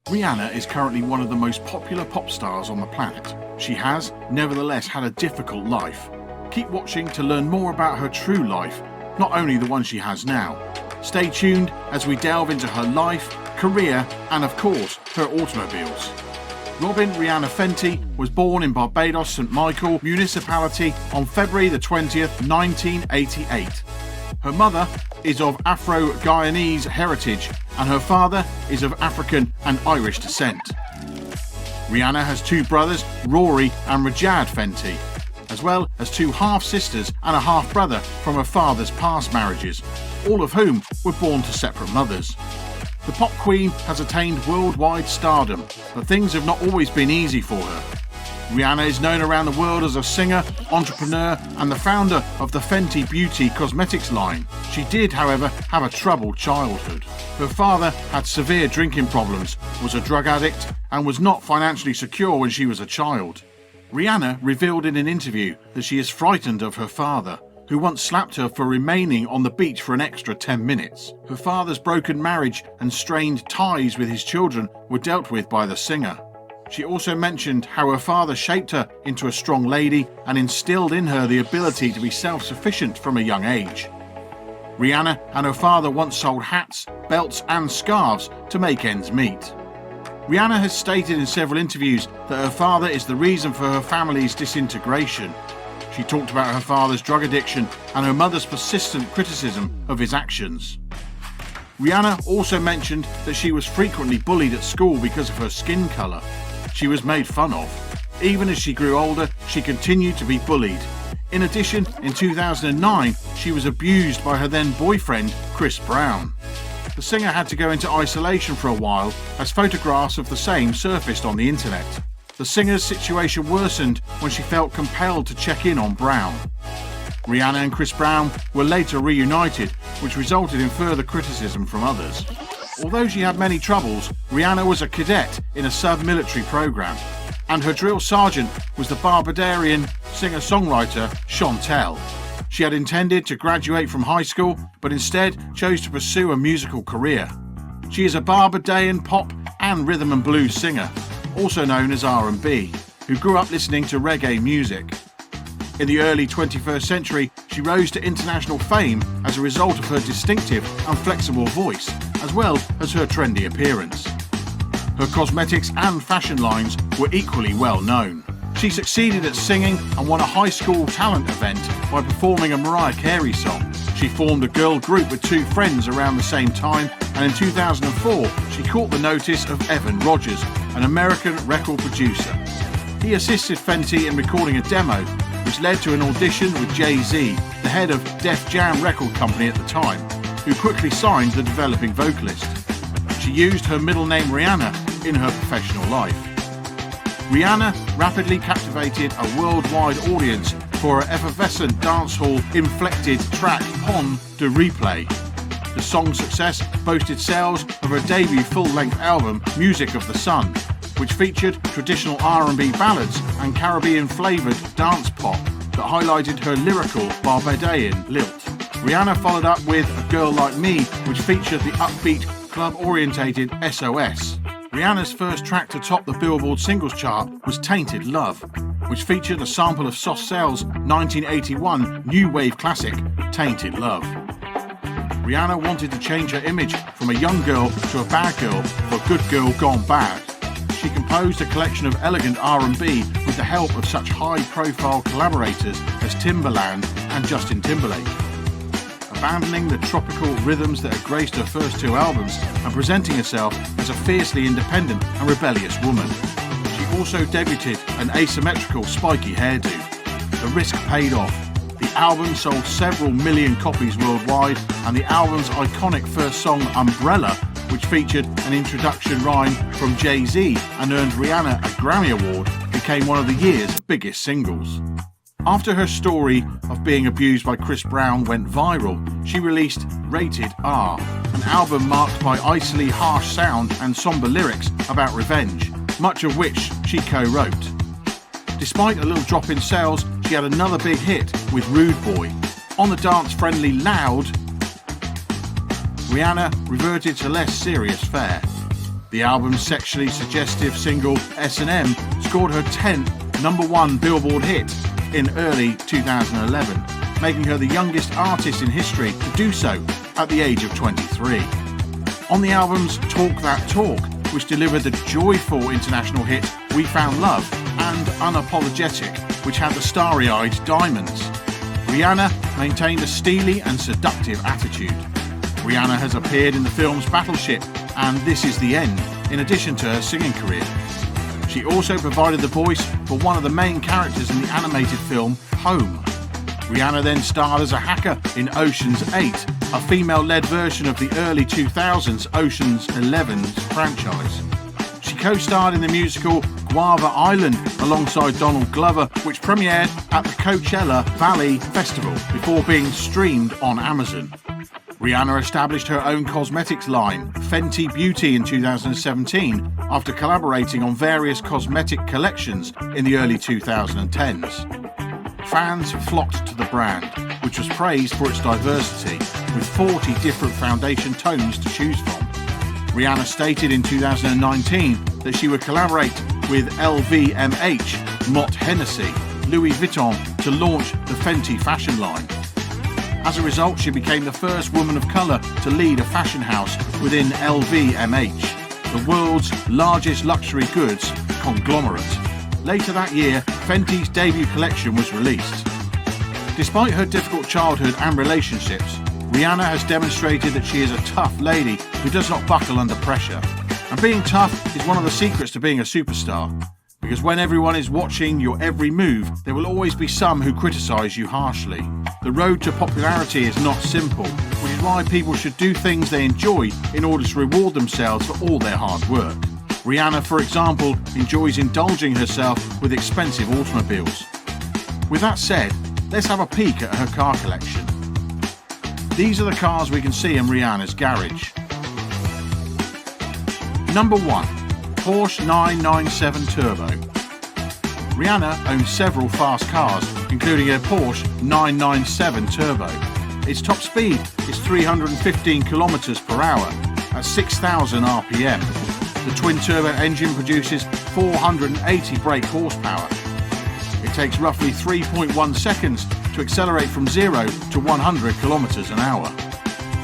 Rihanna is currently one of the most popular pop stars on the planet. She has, nevertheless, had a difficult life. Keep watching to learn more about her true life, not only the one she has now. Stay tuned as we delve into her life, career, and of course, her automobiles. Robin Rihanna Fenty was born in Barbados, St Michael Municipality on February the 20th, 1988. Her mother is of Afro-Guyanese heritage and her father is of African and Irish descent. Rihanna has two brothers, Rory and Rajad Fenty, as well as two half-sisters and a half-brother from her father's past marriages, all of whom were born to separate mothers. The pop queen has attained worldwide stardom, but things have not always been easy for her. Rihanna is known around the world as a singer, entrepreneur and the founder of the Fenty Beauty cosmetics line. She did, however, have a troubled childhood. Her father had severe drinking problems, was a drug addict and was not financially secure when she was a child. Rihanna revealed in an interview that she is frightened of her father, who once slapped her for remaining on the beach for an extra 10 minutes. Her father's broken marriage and strained ties with his children were dealt with by the singer. She also mentioned how her father shaped her into a strong lady and instilled in her the ability to be self-sufficient from a young age. Rihanna and her father once sold hats, belts and scarves to make ends meet. Rihanna has stated in several interviews that her father is the reason for her family's disintegration. She talked about her father's drug addiction and her mother's persistent criticism of his actions. Rihanna also mentioned that she was frequently bullied at school because of her skin colour. She was made fun of. Even as she grew older, she continued to be bullied. In addition, in 2009, she was abused by her then boyfriend, Chris Brown. The singer had to go into isolation for a while as photographs of the same surfaced on the internet. The singer's situation worsened when she felt compelled to check in on Brown. Rihanna and Chris Brown were later reunited, which resulted in further criticism from others. Although she had many troubles, Rihanna was a cadet in a sub-military program, and her drill sergeant was the Barbadian singer-songwriter Chantel. She had intended to graduate from high school, but instead chose to pursue a musical career. She is a Barbadian pop and rhythm and blues singer, also known as R&B, who grew up listening to reggae music. In the early 21st century, she rose to international fame as a result of her distinctive and flexible voice, as well as her trendy appearance. Her cosmetics and fashion lines were equally well known. She succeeded at singing and won a high school talent event by performing a Mariah Carey song. She formed a girl group with two friends around the same time, and in 2004 she caught the notice of Evan Rogers, an American record producer. He assisted Fenty in recording a demo, which led to an audition with Jay-Z, the head of Def Jam record company at the time, who quickly signed the developing vocalist. She used her middle name Rihanna in her professional life. Rihanna rapidly captivated a worldwide audience for her effervescent dancehall inflected track Pon de Replay. The song's success boasted sales of her debut full-length album Music of the Sun, which featured traditional R&B ballads and Caribbean-flavoured dance pop that highlighted her lyrical Barbadian lilt. Rihanna followed up with A Girl Like Me, which featured the upbeat, club-orientated SOS. Rihanna's first track to top the Billboard singles chart was Tainted Love, which featured a sample of Soft Cell's 1981 new wave classic, Tainted Love. Rihanna wanted to change her image from a young girl to a bad girl for Good Girl Gone Bad. She composed a collection of elegant R&B with the help of such high-profile collaborators as Timbaland and Justin Timberlake. Abandoning the tropical rhythms that had graced her first two albums and presenting herself as a fiercely independent and rebellious woman. She also debuted an asymmetrical spiky hairdo. The risk paid off. The album sold several million copies worldwide, and the album's iconic first song, Umbrella, which featured an introduction rhyme from Jay-Z and earned Rihanna a Grammy Award, became one of the year's biggest singles. After her story of being abused by Chris Brown went viral, she released Rated R, an album marked by icily harsh sound and somber lyrics about revenge, much of which she co-wrote. Despite a little drop in sales, she had another big hit with Rude Boy. On the dance-friendly Loud, Rihanna reverted to less serious fare. The album's sexually suggestive single S&M scored her 10th #1 Billboard hit in early 2011, making her the youngest artist in history to do so at the age of 23. On the album's Talk That Talk, which delivered the joyful international hit We Found Love, and Unapologetic, which had the starry-eyed Diamonds, Rihanna maintained a steely and seductive attitude. Rihanna has appeared in the films Battleship and This Is the End, in addition to her singing career. She also provided the voice for one of the main characters in the animated film Home. Rihanna then starred as a hacker in Ocean's 8, a female-led version of the early 2000s Ocean's 11's franchise. She co-starred in the musical Guava Island alongside Donald Glover, which premiered at the Coachella Valley Festival before being streamed on Amazon. Rihanna established her own cosmetics line, Fenty Beauty, in 2017 after collaborating on various cosmetic collections in the early 2010s. Fans flocked to the brand, which was praised for its diversity, with 40 different foundation tones to choose from. Rihanna stated in 2019 that she would collaborate with LVMH, Mott Hennessy, Louis Vuitton to launch the Fenty fashion line. As a result, she became the first woman of colour to lead a fashion house within LVMH, the world's largest luxury goods conglomerate. Later that year, Fenty's debut collection was released. Despite her difficult childhood and relationships, Rihanna has demonstrated that she is a tough lady who does not buckle under pressure. And being tough is one of the secrets to being a superstar. Because when everyone is watching your every move, there will always be some who criticise you harshly. The road to popularity is not simple, which is why people should do things they enjoy in order to reward themselves for all their hard work. Rihanna, for example, enjoys indulging herself with expensive automobiles. With that said, let's have a peek at her car collection. These are the cars we can see in Rihanna's garage. Number 1. Porsche 997 Turbo. Rihanna owns several fast cars, including a Porsche 997 Turbo. Its top speed is 315 km per hour at 6,000 RPM. The twin-turbo engine produces 480 brake horsepower. It takes roughly 3.1 seconds to accelerate from 0 to 100 km an hour.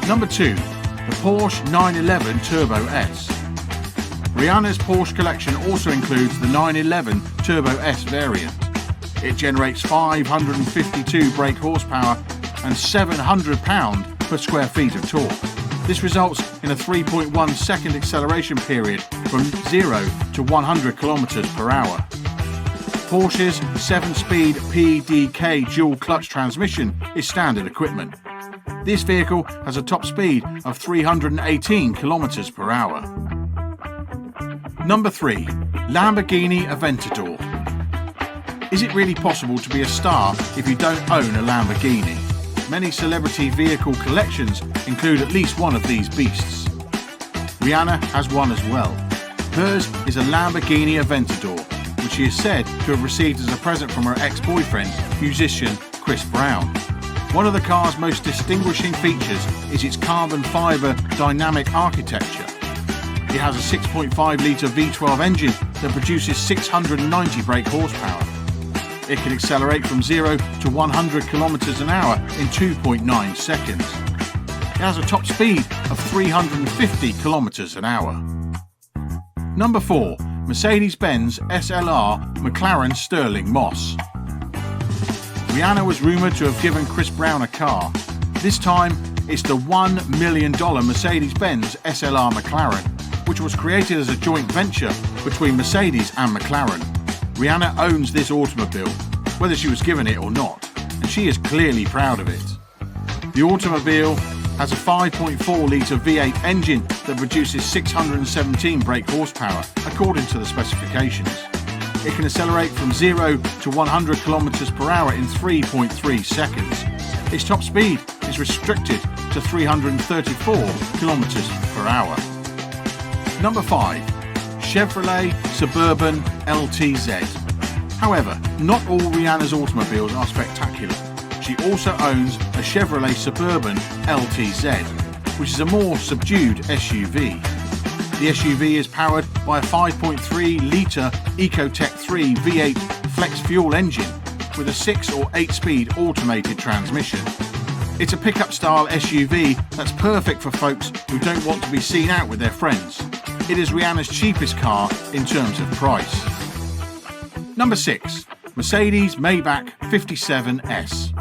Number 2. The Porsche 911 Turbo S. Rihanna's Porsche collection also includes the 911 Turbo S variant. It generates 552 brake horsepower and 700 pound per square feet of torque. This results in a 3.1 second acceleration period from 0 to 100 km per hour. Porsche's 7-speed PDK dual clutch transmission is standard equipment. This vehicle has a top speed of 318 km per hour. Number 3. Lamborghini Aventador. Is it really possible to be a star if you don't own a Lamborghini? Many celebrity vehicle collections include at least one of these beasts. Rihanna has one as well. Hers is a Lamborghini Aventador, which she is said to have received as a present from her ex-boyfriend, musician Chris Brown. One of the car's most distinguishing features is its carbon fibre dynamic architecture. It has a 6.5-litre V12 engine that produces 690 brake horsepower. It can accelerate from 0 to 100 km an hour in 2.9 seconds. It has a top speed of 350 km an hour. Number 4. Mercedes-Benz SLR McLaren Stirling Moss. Rihanna was rumoured to have given Chris Brown a car. This time, it's the $1 million Mercedes-Benz SLR McLaren, which was created as a joint venture between Mercedes and McLaren. Rihanna owns this automobile, whether she was given it or not, and she is clearly proud of it. The automobile has a 5.4-litre V8 engine that produces 617 brake horsepower, according to the specifications. It can accelerate from 0 to 100 km per hour in 3.3 seconds. Its top speed is restricted to 334 km per hour. Number 5. Chevrolet Suburban LTZ. However, not all Rihanna's automobiles are spectacular. She also owns a Chevrolet Suburban LTZ, which is a more subdued SUV. The SUV is powered by a 5.3-litre Ecotec 3 V8 flex fuel engine with a 6 or 8-speed automated transmission. It's a pickup-style SUV that's perfect for folks who don't want to be seen out with their friends. It is Rihanna's cheapest car in terms of price. Number 6. Mercedes Maybach 57S.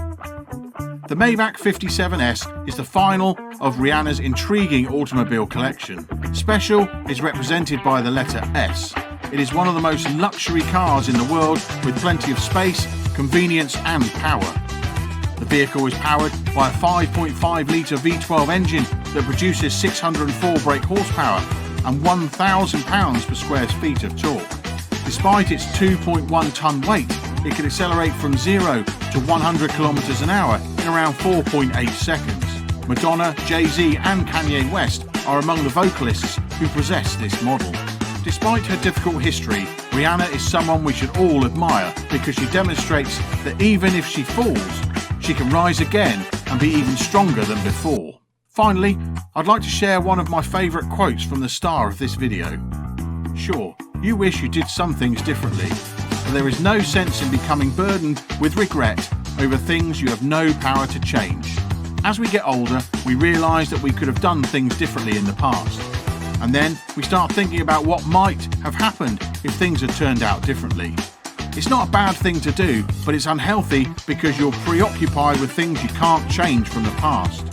The Maybach 57S is the final of Rihanna's intriguing automobile collection. Special is represented by the letter S. It is one of the most luxury cars in the world with plenty of space, convenience and power. The vehicle is powered by a 5.5-litre V12 engine that produces 604 brake horsepower and 1,000 pounds per square feet of torque. Despite its 2.1-tonne weight, it can accelerate from 0 to 100 km an hour in around 4.8 seconds. Madonna, Jay-Z and Kanye West are among the vocalists who possess this model. Despite her difficult history, Rihanna is someone we should all admire because she demonstrates that even if she falls, she can rise again and be even stronger than before. Finally, I'd like to share one of my favourite quotes from the star of this video. Sure, you wish you did some things differently, but there is no sense in becoming burdened with regret over things you have no power to change. As we get older, we realise that we could have done things differently in the past. And then we start thinking about what might have happened if things had turned out differently. It's not a bad thing to do, but it's unhealthy because you're preoccupied with things you can't change from the past.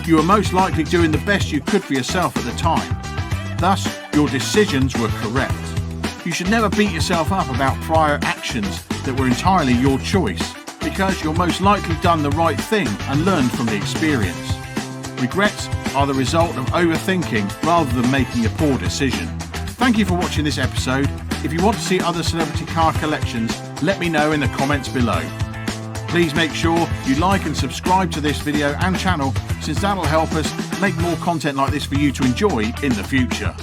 You were most likely doing the best you could for yourself at the time. Thus, your decisions were correct. You should never beat yourself up about prior actions that were entirely your choice, because you're most likely done the right thing and learned from the experience. Regrets are the result of overthinking rather than making a poor decision. Thank you for watching this episode. If you want to see other celebrity car collections, let me know in the comments below. Please make sure you like and subscribe to this video and channel, since that'll help us make more content like this for you to enjoy in the future.